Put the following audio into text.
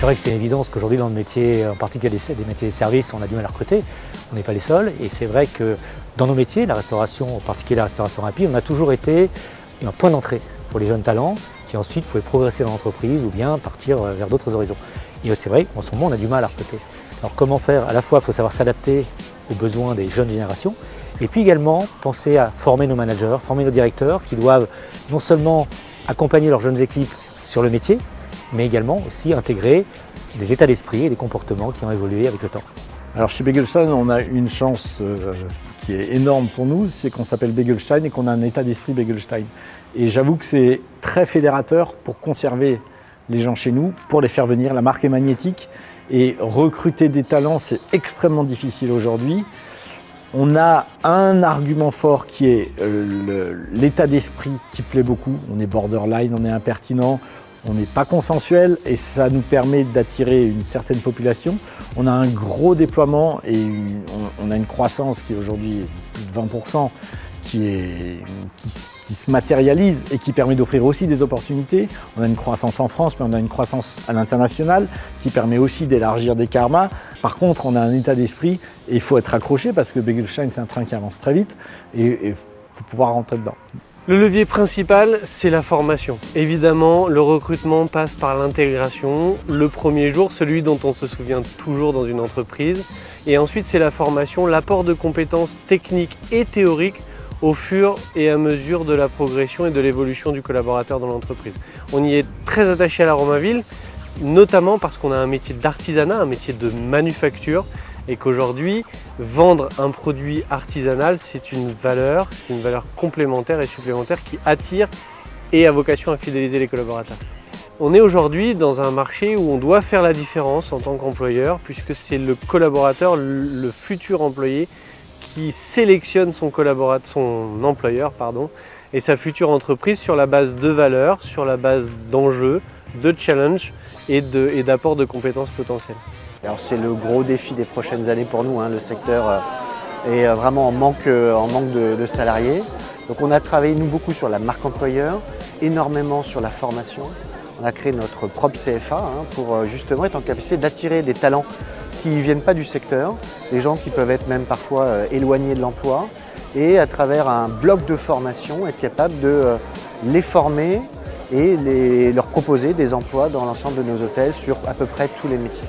vrai que c'est une évidence qu'aujourd'hui dans le métier, en particulier des métiers des services, on a du mal à recruter. On n'est pas les seuls. Et c'est vrai que dans nos métiers, la restauration, en particulier la restauration rapide, on a toujours été un point d'entrée pour les jeunes talents qui ensuite pouvaient progresser dans l'entreprise ou bien partir vers d'autres horizons. Et c'est vrai qu'en ce moment, on a du mal à recruter. Alors comment faire? À la fois, il faut savoir s'adapter aux besoins des jeunes générations et puis également penser à former nos managers, former nos directeurs qui doivent non seulement accompagner leurs jeunes équipes sur le métier, mais également aussi intégrer des états d'esprit et des comportements qui ont évolué avec le temps. Alors chez Begelstein, on a une chance qui est énorme pour nous, c'est qu'on s'appelle Begelstein et qu'on a un état d'esprit Begelstein. Et j'avoue que c'est très fédérateur pour conserver les gens chez nous, pour les faire venir. La marque est magnétique et recruter des talents, c'est extrêmement difficile aujourd'hui. On a un argument fort qui est l'état d'esprit qui plaît beaucoup. On est borderline, on est impertinent, on n'est pas consensuel et ça nous permet d'attirer une certaine population. On a un gros déploiement et on a une croissance qui est aujourd'hui plus de 20%, qui se matérialise et qui permet d'offrir aussi des opportunités. On a une croissance en France, mais on a une croissance à l'international qui permet aussi d'élargir des karmas. Par contre, on a un état d'esprit et il faut être accroché parce que Begelstein, c'est un train qui avance très vite et il faut pouvoir rentrer dedans. Le levier principal, c'est la formation. Évidemment, le recrutement passe par l'intégration. Le premier jour, celui dont on se souvient toujours dans une entreprise. Et ensuite, c'est la formation, l'apport de compétences techniques et théoriques au fur et à mesure de la progression et de l'évolution du collaborateur dans l'entreprise. On y est très attaché à l'Aromaville, notamment parce qu'on a un métier d'artisanat, un métier de manufacture, et qu'aujourd'hui, vendre un produit artisanal, c'est une valeur complémentaire et supplémentaire qui attire et a vocation à fidéliser les collaborateurs. On est aujourd'hui dans un marché où on doit faire la différence en tant qu'employeur, puisque c'est le collaborateur, le futur employé, qui sélectionne son employeur et sa future entreprise sur la base de valeurs, sur la base d'enjeux, de challenges et d'apport de compétences potentielles. Alors c'est le gros défi des prochaines années pour nous, le secteur est vraiment en manque de salariés. Donc on a travaillé nous beaucoup sur la marque employeur, énormément sur la formation. On a créé notre propre CFA pour justement être en capacité d'attirer des talents qui ne viennent pas du secteur, des gens qui peuvent être même parfois éloignés de l'emploi et à travers un bloc de formation être capable de les former et leur proposer des emplois dans l'ensemble de nos hôtels sur à peu près tous les métiers.